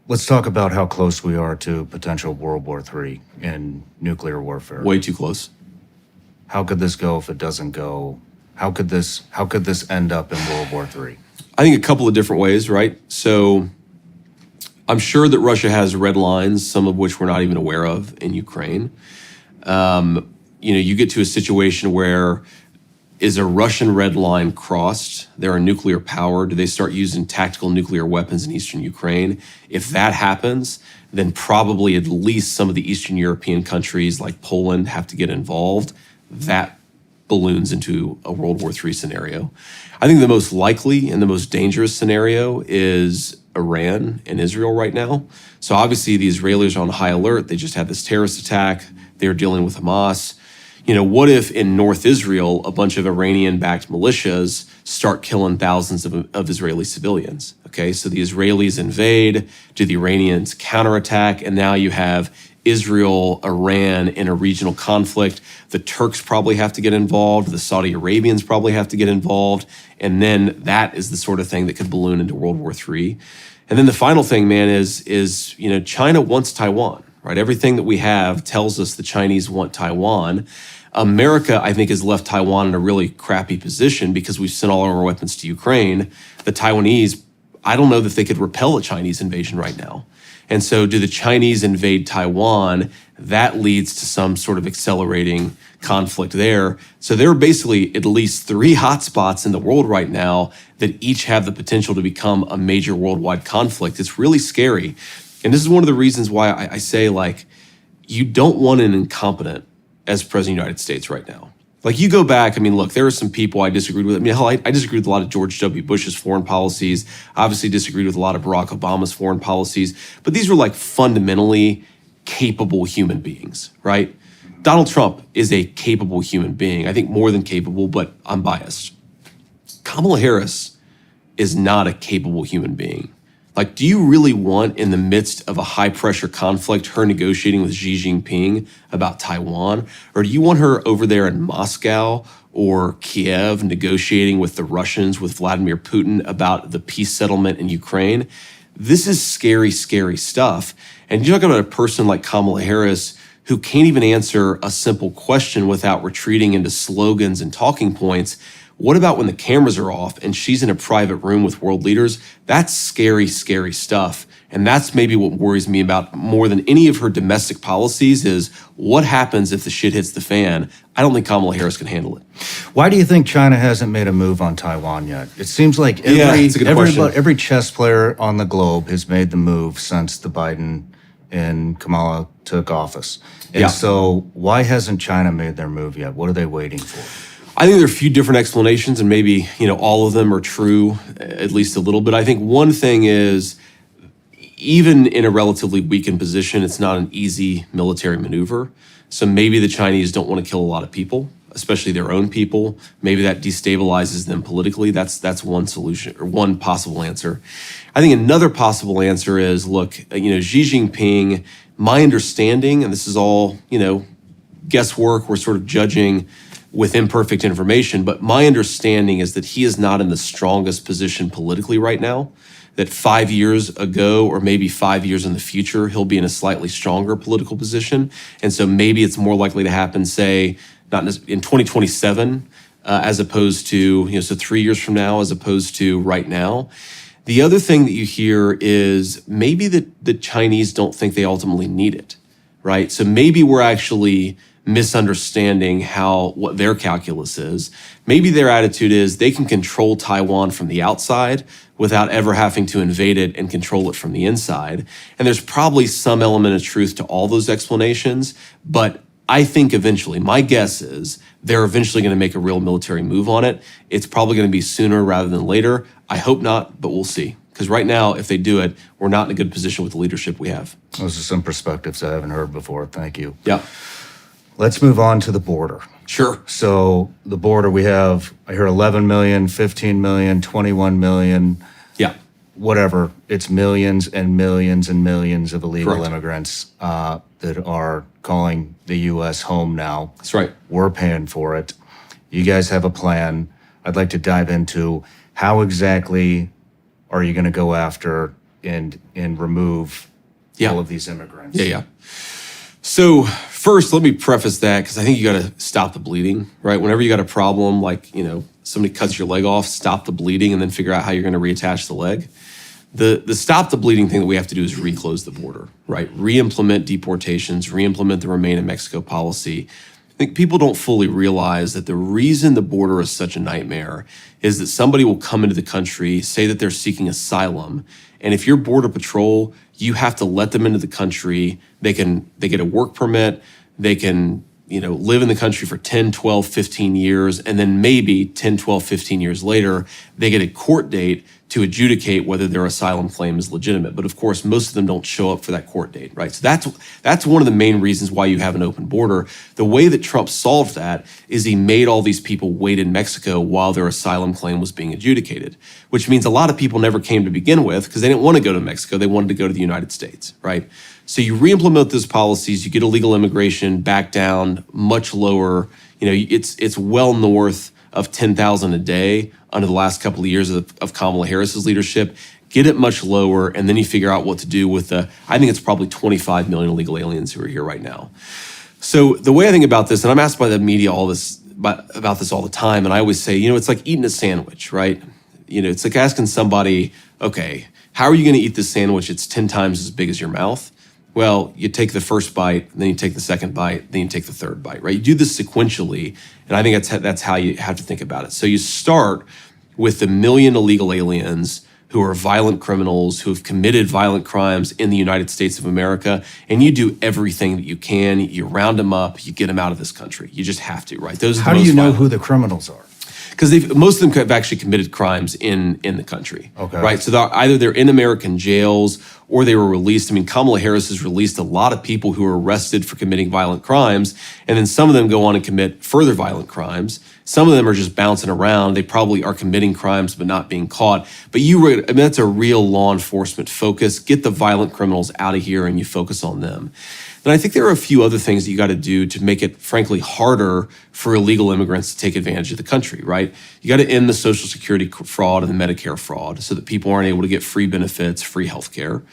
Let's talk about how close we are to potential World War III and nuclear warfare. Way too close. How could this go if it doesn't go? How could this end up in World War III? I think a couple of different ways, right? So I'm sure that Russia has red lines, some of which we're not even aware of in Ukraine. You get to a situation where is a Russian red line crossed? They're a nuclear power. Do they start using tactical nuclear weapons in eastern Ukraine? If that happens, then probably at least some of the Eastern European countries like Poland have to get involved. That balloons into a World War III scenario. I think the most likely and the most dangerous scenario is Iran and Israel right now. So obviously the Israelis are on high alert. They just had this terrorist attack. They're dealing with Hamas. What if in North Israel, a bunch of Iranian-backed militias start killing thousands of Israeli civilians? Okay, so the Israelis invade, do the Iranians counterattack, and now you have Israel, Iran in a regional conflict. The Turks probably have to get involved. The Saudi Arabians probably have to get involved. And then that is the sort of thing that could balloon into World War III. And then the final thing, man, is China wants Taiwan, right? Everything that we have tells us the Chinese want Taiwan. America, I think, has left Taiwan in a really crappy position because we've sent all our weapons to Ukraine. The Taiwanese, I don't know that they could repel a Chinese invasion right now. And so do the Chinese invade Taiwan? That leads to some sort of accelerating conflict there. So there are basically at least 3 hotspots in the world right now that each have the potential to become a major worldwide conflict. It's really scary. And this is one of the reasons why I say, you don't want an incompetent as president of the United States right now. You go back, look, there are some people I disagreed with. I disagreed with a lot of George W. Bush's foreign policies, obviously disagreed with a lot of Barack Obama's foreign policies, but these were fundamentally capable human beings, right? Donald Trump is a capable human being. I think more than capable, but I'm biased. Kamala Harris is not a capable human being. Do you really want, in the midst of a high-pressure conflict, her negotiating with Xi Jinping about Taiwan? Or do you want her over there in Moscow or Kiev negotiating with the Russians, with Vladimir Putin about the peace settlement in Ukraine? This is scary, scary stuff. And you talk about a person like Kamala Harris who can't even answer a simple question without retreating into slogans and talking points. What about when the cameras are off and she's in a private room with world leaders? That's scary, scary stuff. And that's maybe what worries me about more than any of her domestic policies is what happens if the shit hits the fan? I don't think Kamala Harris can handle it. Why do you think China hasn't made a move on Taiwan yet? It seems like every chess player on the globe has made the move since the Biden and Kamala took office. And so why hasn't China made their move yet? What are they waiting for? I think there are a few different explanations, and maybe all of them are true, at least a little bit. I think one thing is, even in a relatively weakened position, it's not an easy military maneuver. So maybe the Chinese don't want to kill a lot of people, especially their own people. Maybe that destabilizes them politically. That's one solution or one possible answer. I think another possible answer is, look, Xi Jinping. My understanding, and this is all guesswork. We're sort of judging with imperfect information, but my understanding is that he is not in the strongest position politically right now, that 5 years ago, or maybe 5 years in the future, he'll be in a slightly stronger political position. And so maybe it's more likely to happen, say, not in 2027, as opposed to, so 3 years from now, as opposed to right now. The other thing that you hear is maybe that the Chinese don't think they ultimately need it, right? So maybe we're actually misunderstanding what their calculus is. Maybe their attitude is they can control Taiwan from the outside without ever having to invade it and control it from the inside. And there's probably some element of truth to all those explanations, but I think eventually, my guess is they're eventually going to make a real military move on it. It's probably going to be sooner rather than later. I hope not, but we'll see. Because right now, if they do it, we're not in a good position with the leadership we have. Those are some perspectives I haven't heard before. Thank you. Yeah. Let's move on to the border. Sure. So the border, we have, I hear 11 million, 15 million, 21 million. Yeah. Whatever. It's millions and millions and millions of illegal Correct. immigrants that are calling the U.S. home now. That's right. We're paying for it. You guys have a plan. I'd like to dive into how exactly are you going to go after and remove all of these immigrants? Yeah. So first, let me preface that because I think you got to stop the bleeding, right? Whenever you got a problem, like, somebody cuts your leg off, stop the bleeding and then figure out how you're going to reattach the leg. The stop the bleeding thing that we have to do is reclose the border, right? Re-implement deportations, re-implement the Remain in Mexico policy. I think people don't fully realize that the reason the border is such a nightmare is that somebody will come into the country, say that they're seeking asylum, and if you're Border Patrol, you have to let them into the country. They get a work permit, they can live in the country for 10, 12, 15 years, and then maybe 10, 12, 15 years later, they get a court date to adjudicate whether their asylum claim is legitimate. But of course, most of them don't show up for that court date, right? So that's one of the main reasons why you have an open border. The way that Trump solved that is he made all these people wait in Mexico while their asylum claim was being adjudicated, which means a lot of people never came to begin with because they didn't want to go to Mexico. They wanted to go to the United States, right? So you re-implement those policies, you get illegal immigration back down much lower. It's well north of 10,000 a day under the last couple of years of Kamala Harris's leadership. Get it much lower, and then you figure out what to do with I think it's probably 25 million illegal aliens who are here right now. So the way I think about this, and I'm asked by the media about this all the time, and I always say, it's like eating a sandwich, right? It's like asking somebody, okay, how are you going to eat this sandwich? It's 10 times as big as your mouth. Well, you take the first bite, then you take the second bite, then you take the third bite, right? You do this sequentially, and I think that's how you have to think about it. So you start with the million illegal aliens who are violent criminals, who have committed violent crimes in the United States of America, and you do everything that you can. You round them up, you get them out of this country. You just have to, right? How do you know who the criminals are? Because most of them have actually committed crimes in the country, right? So either they're in American jails or they were released. I mean, Kamala Harris has released a lot of people who were arrested for committing violent crimes, and then some of them go on and commit further violent crimes. Some of them are just bouncing around. They probably are committing crimes but not being caught. But that's a real law enforcement focus. Get the violent criminals out of here and you focus on them. And I think there are a few other things that you got to do to make it, frankly, harder for illegal immigrants to take advantage of the country, right? You got to end the Social Security fraud and the Medicare fraud so that people aren't able to get free benefits, free health care.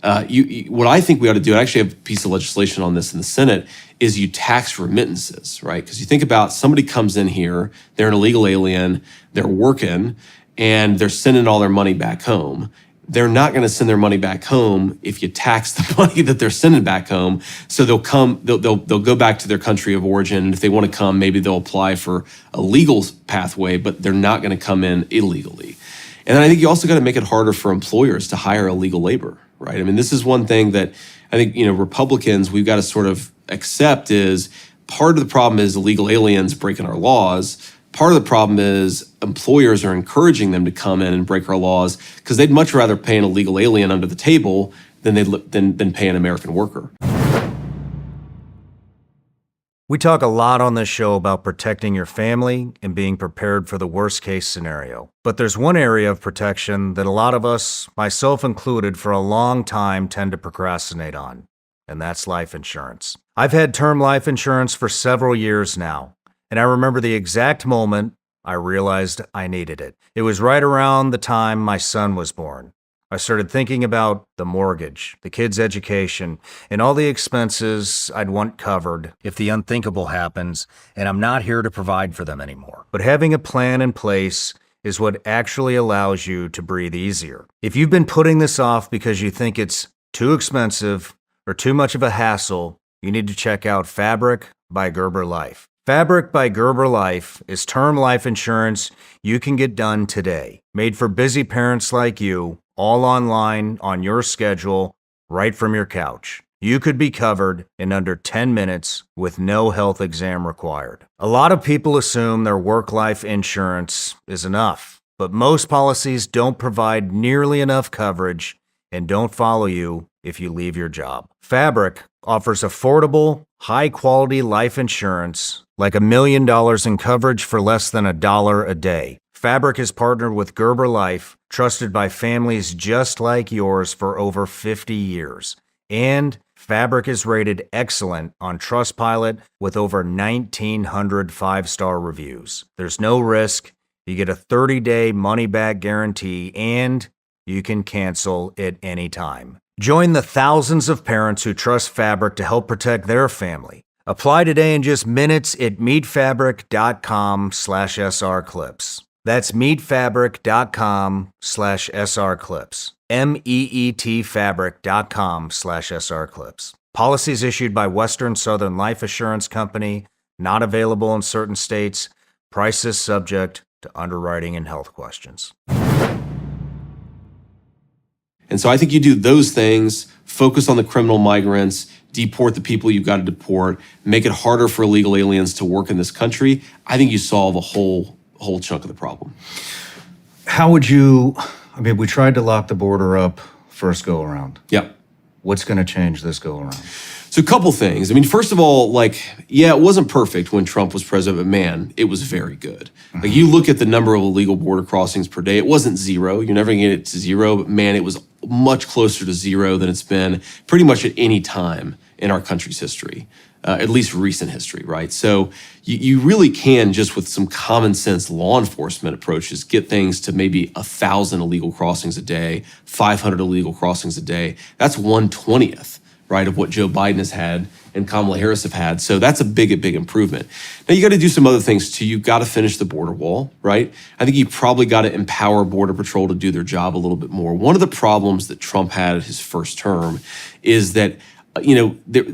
What I think we ought to do, I actually have a piece of legislation on this in the Senate, is you tax remittances, right? Because you think about somebody comes in here, they're an illegal alien, they're working, and they're sending all their money back home. They're not going to send their money back home if you tax the money that they're sending back home. So they'll go back to their country of origin. And if they want to come, maybe they'll apply for a legal pathway, but they're not going to come in illegally. And then I think you also got to make it harder for employers to hire illegal labor, right? I mean, this is one thing that I think, Republicans, we've got to sort of accept is part of the problem is illegal aliens breaking our laws. Part of the problem is employers are encouraging them to come in and break our laws because they'd much rather pay an illegal alien under the table than pay an American worker. We talk a lot on this show about protecting your family and being prepared for the worst case scenario. But there's one area of protection that a lot of us, myself included, for a long time tend to procrastinate on, and that's life insurance. I've had term life insurance for several years now. And I remember the exact moment I realized I needed it. It was right around the time my son was born. I started thinking about the mortgage, the kid's education, and all the expenses I'd want covered if the unthinkable happens and I'm not here to provide for them anymore. But having a plan in place is what actually allows you to breathe easier. If you've been putting this off because you think it's too expensive or too much of a hassle, you need to check out Fabric by Gerber Life. Fabric by Gerber Life is term life insurance you can get done today. Made for busy parents like you, all online, on your schedule, right from your couch. You could be covered in under 10 minutes with no health exam required. A lot of people assume their work-life insurance is enough, but most policies don't provide nearly enough coverage and don't follow you if you leave your job. Fabric offers affordable, high-quality life insurance like $1 million in coverage for less than $1 a day. Fabric is partnered with Gerber Life, trusted by families just like yours for over 50 years. And Fabric is rated excellent on Trustpilot with over 1,900 five-star reviews. There's no risk. You get a 30-day money-back guarantee, and you can cancel at any time. Join the thousands of parents who trust Fabric to help protect their family. Apply today in just minutes at meetfabric.com/srclips. That's meetfabric.com/srclips. meetfabric.com/srclips. Policies issued by Western Southern Life Assurance Company, not available in certain states. Prices subject to underwriting and health questions. And so I think you do those things, focus on the criminal migrants, deport the people you've got to deport, make it harder for illegal aliens to work in this country. I think you solve a whole chunk of the problem. How would you, we tried to lock the border up first go around. Yep. What's going to change this go around? So a couple things. First of all, it wasn't perfect when Trump was president, but man, it was very good. Mm-hmm. You look at the number of illegal border crossings per day, it wasn't zero. You're never going to get it to zero, but man, it was much closer to zero than it's been pretty much at any time in our country's history, at least recent history, right? So you really can, just with some common sense law enforcement approaches, get things to maybe 1,000 illegal crossings a day, 500 illegal crossings a day. That's 1/20th. Right, of what Joe Biden has had and Kamala Harris have had. So that's a big improvement. Now you got to do some other things too. You've got to finish the border wall, right? I think you probably got to empower Border Patrol to do their job a little bit more. One of the problems that Trump had his first term is that,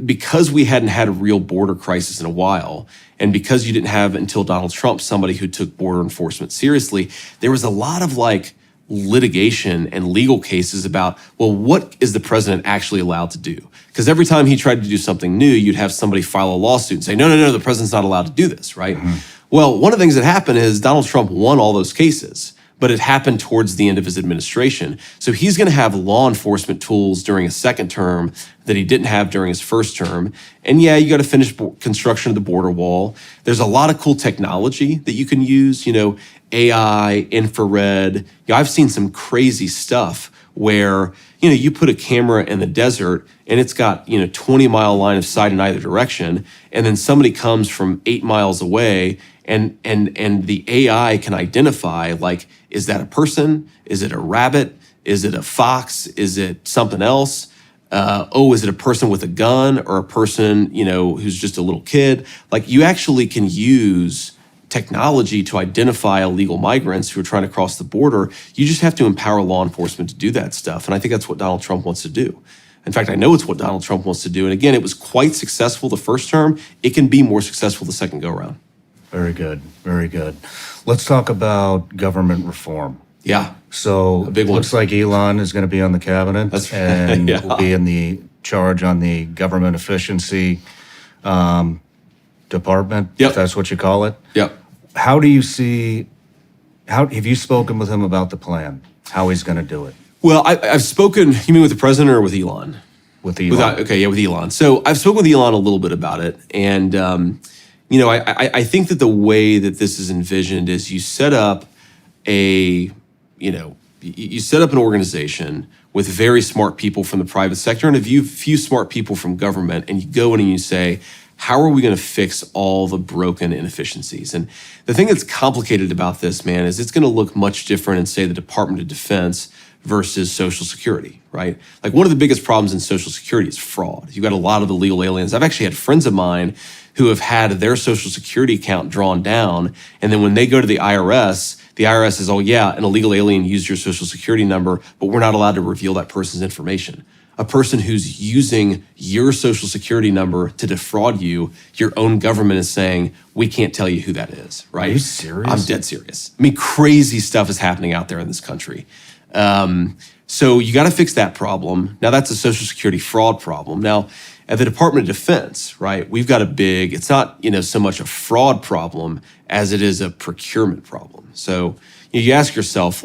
because we hadn't had a real border crisis in a while, and because you didn't have until Donald Trump somebody who took border enforcement seriously, there was a lot of litigation and legal cases about, well, what is the president actually allowed to do? Because every time he tried to do something new, you'd have somebody file a lawsuit and say, no, the president's not allowed to do this, right? Mm-hmm. Well, one of the things that happened is Donald Trump won all those cases, but it happened towards the end of his administration. So he's going to have law enforcement tools during a second term that he didn't have during his first term. And yeah, you got to finish construction of the border wall. There's a lot of cool technology that you can use, AI, infrared. I've seen some crazy stuff where, you put a camera in the desert and it's got, 20-mile line of sight in either direction. And then somebody comes from 8 miles away and the AI can identify, is that a person? Is it a rabbit? Is it a fox? Is it something else? Is it a person with a gun or a person, who's just a little kid? You actually can use technology to identify illegal migrants who are trying to cross the border. You just have to empower law enforcement to do that stuff. And I think that's what Donald Trump wants to do. In fact, I know it's what Donald Trump wants to do. And again, it was quite successful the first term. It can be more successful the second go around. Very good. Very good. Let's talk about government reform. Yeah. So a big one. Looks like Elon is going to be on the cabinet and yeah. will be in the charge on the government efficiency department, yep. if that's what you call it. Yep. Have you spoken with him about the plan, how he's going to do it? Well, I've spoken, you mean with the president or with Elon? With Elon. With Elon. So I've spoken with Elon a little bit about it. And, I think that the way that this is envisioned is you set up you set up an organization with very smart people from the private sector and a few smart people from government, and you go in and you say, how are we going to fix all the broken inefficiencies? And the thing that's complicated about this, man, is it's going to look much different in, say, the Department of Defense versus Social Security, right? One of the biggest problems in Social Security is fraud. You've got a lot of illegal aliens. I've actually had friends of mine who have had their Social Security account drawn down, and then when they go to the IRS says, oh yeah, an illegal alien used your Social Security number, but we're not allowed to reveal that person's information. A person who's using your Social Security number to defraud you, your own government is saying, we can't tell you who that is, right? Are you serious? I'm dead serious. Crazy stuff is happening out there in this country. So you got to fix that problem. Now that's a Social Security fraud problem. Now at the Department of Defense, right, we've got it's not, so much a fraud problem as it is a procurement problem. So you ask yourself,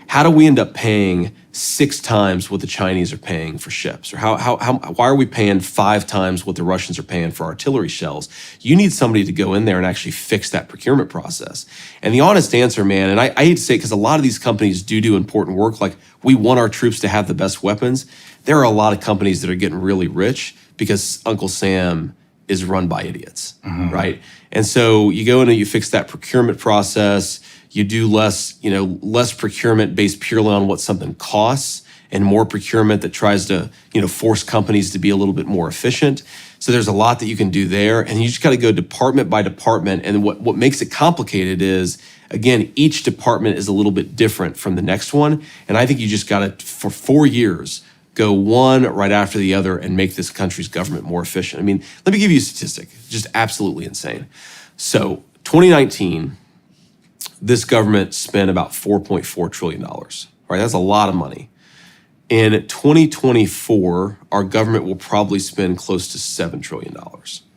how do we end up paying 6 times what the Chinese are paying for ships? Or why are we paying 5 times what the Russians are paying for artillery shells? You need somebody to go in there and actually fix that procurement process. And the honest answer, man, and I hate to say it because a lot of these companies do important work, we want our troops to have the best weapons. There are a lot of companies that are getting really rich because Uncle Sam is run by idiots, right? And so you go in and you fix that procurement process, You do less procurement based purely on what something costs, and more procurement that tries to, force companies to be a little bit more efficient. So there's a lot that you can do there, and you just got to go department by department. And what makes it complicated is, again, each department is a little bit different from the next one. And I think you just got to, for 4 years, go one right after the other and make this country's government more efficient. I mean, let me give you a statistic, just absolutely insane. So 2019, this government spent about $4.4 trillion, right? That's a lot of money. In 2024, our government will probably spend close to $7 trillion.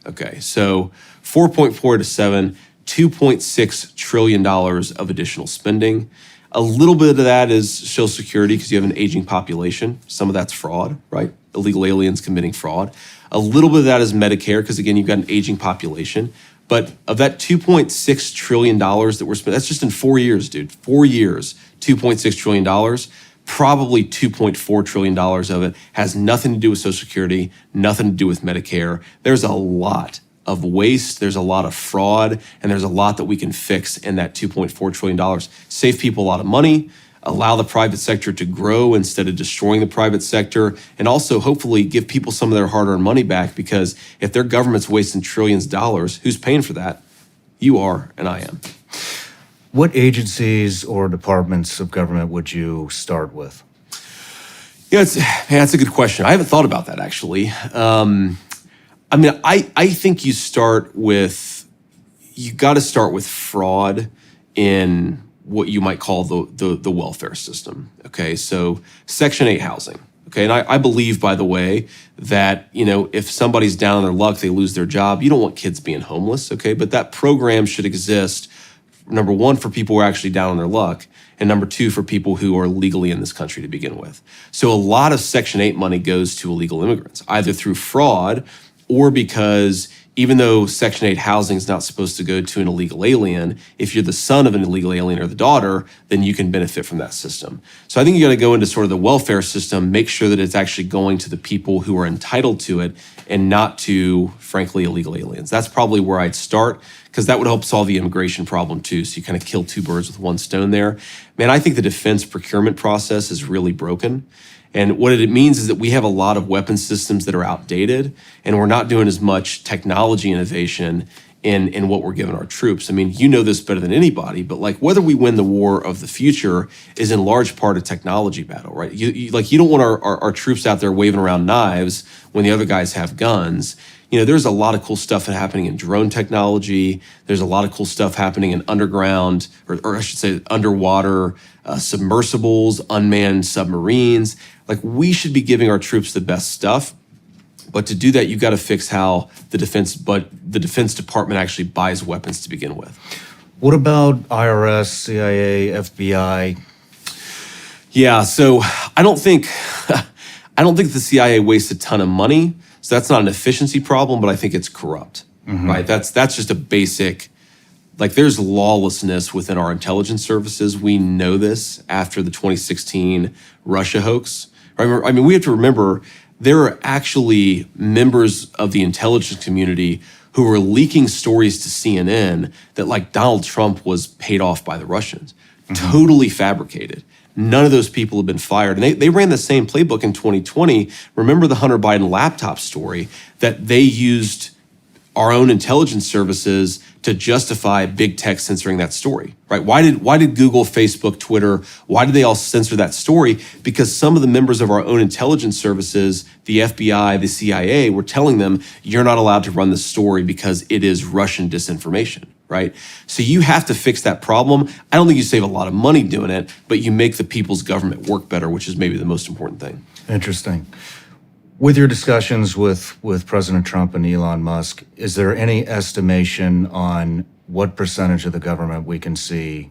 Okay, so 4.4 to 7, $2.6 trillion of additional spending. A little bit of that is Social Security because you have an aging population. Some of that's fraud, right? Illegal aliens committing fraud. A little bit of that is Medicare because, again, you've got an aging population. But of that $2.6 trillion that we're spending, that's just in 4 years, dude. 4 years, $2.6 trillion. Probably $2.4 trillion of it has nothing to do with Social Security, nothing to do with Medicare. There's a lot of waste, there's a lot of fraud, and there's a lot that we can fix in that $2.4 trillion. Save people a lot of money, allow the private sector to grow instead of destroying the private sector, and also hopefully give people some of their hard-earned money back, because if their government's wasting trillions of dollars, who's paying for that? You are, and I am. What agencies or departments of government would you start with? Yeah, that's a good question. I haven't thought about that, actually. I think you got to start with fraud in what you might call the welfare system. Okay, so Section 8 housing. Okay, and I believe, by the way, that if somebody's down on their luck, they lose their job. You don't want kids being homeless. Okay, but that program should exist. Number one, for people who are actually down on their luck, and number two, for people who are legally in this country to begin with. So a lot of Section 8 money goes to illegal immigrants, either through fraud or because even though Section 8 housing is not supposed to go to an illegal alien, if you're the son of an illegal alien or the daughter, then you can benefit from that system. So I think you got to go into sort of the welfare system, make sure that it's actually going to the people who are entitled to it and not to, frankly, illegal aliens. That's probably where I'd start, because that would help solve the immigration problem too. So you kind of kill two birds with one stone there. Man, I think the defense procurement process is really broken. And what it means is that we have a lot of weapon systems that are outdated, and we're not doing as much technology innovation in what we're giving our troops. I mean, you know this better than anybody, but like whether we win the war of the future is in large part a technology battle, right? You don't want our troops out there waving around knives when the other guys have guns. There's a lot of cool stuff happening in drone technology. There's a lot of cool stuff happening in underground, or I should say underwater submersibles, unmanned submarines. Like, we should be giving our troops the best stuff. But to do that, you've got to fix how the Defense Department actually buys weapons to begin with. What about IRS, CIA, FBI? Yeah, so I don't think the CIA wastes a ton of money. So that's not an efficiency problem, but I think it's corrupt, right? That's just a basic, there's lawlessness within our intelligence services. We know this after the 2016 Russia hoax. I mean, we have to remember there are actually members of the intelligence community who were leaking stories to CNN that Donald Trump was paid off by the Russians. Totally fabricated. None of those people have been fired. And they ran the same playbook in 2020. Remember the Hunter Biden laptop story, that they used our own intelligence services to justify big tech censoring that story, right? Why did Google, Facebook, Twitter, why did they all censor that story? Because some of the members of our own intelligence services, the FBI, the CIA, were telling them, you're not allowed to run this story because it is Russian disinformation, right? So you have to fix that problem. I don't think you save a lot of money doing it, but you make the people's government work better, which is maybe the most important thing. Interesting. With your discussions with President Trump and Elon Musk, is there any estimation on what percentage of the government we can see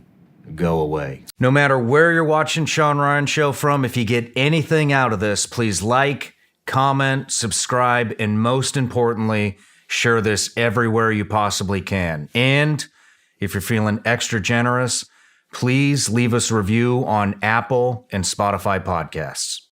go away? No matter where you're watching Sean Ryan Show from, if you get anything out of this, please like, comment, subscribe, and most importantly, share this everywhere you possibly can. And if you're feeling extra generous, please leave us a review on Apple and Spotify podcasts.